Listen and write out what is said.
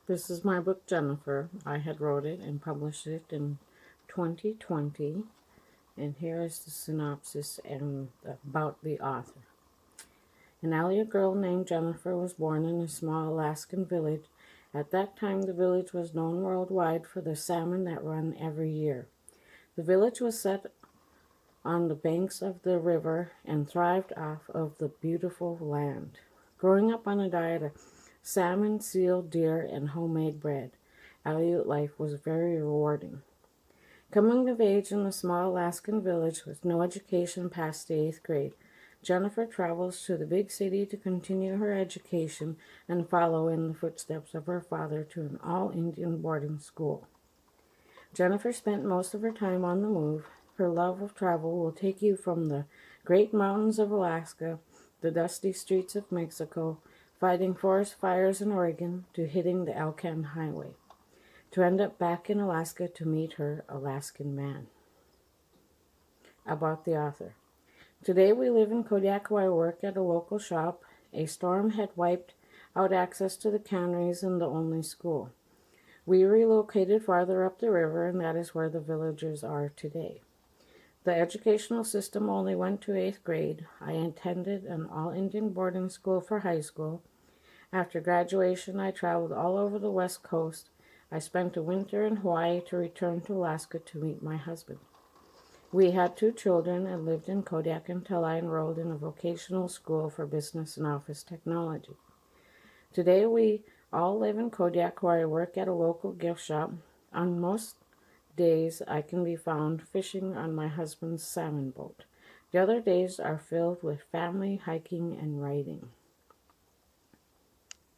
This is my book, Jennifer. I had wrote it and published it in 2020. And here is the synopsis and about the author. An Aleut girl named Jennifer was born in a small Alaskan village. At that time, the village was known worldwide for the salmon that run every year. The village was set on the banks of the river and thrived off of the beautiful land. Growing up on a diet of salmon, seal, deer, and homemade bread, Aleut life was very rewarding. Coming of age in the small Alaskan village with no education past the 8th grade, Jennifer travels to the big city to continue her education and follow in the footsteps of her father to an all-Indian boarding school. Jennifer spent most of her time on the move. Her love of travel will take you from the great mountains of Alaska, the dusty streets of Mexico, fighting forest fires in Oregon, to hitting the Alcan Highway, to end up back in Alaska to meet her Alaskan man. About the author. Today we live in Kodiak where I work at a local shop. A storm had wiped out access to the canneries and the only school. We relocated farther up the river, and that is where the villagers are today. The educational system only went to 8th grade. I attended an all-Indian boarding school for high school. After graduation, I traveled all over the West Coast. I spent a winter in Hawaii to return to Alaska to meet my husband. We had 2 children and lived in Kodiak until I enrolled in a vocational school for business and office technology. Today we all live in Kodiak where I work at a local gift shop. On most days I can be found fishing on my husband's salmon boat. The other days are filled with family, hiking, and writing.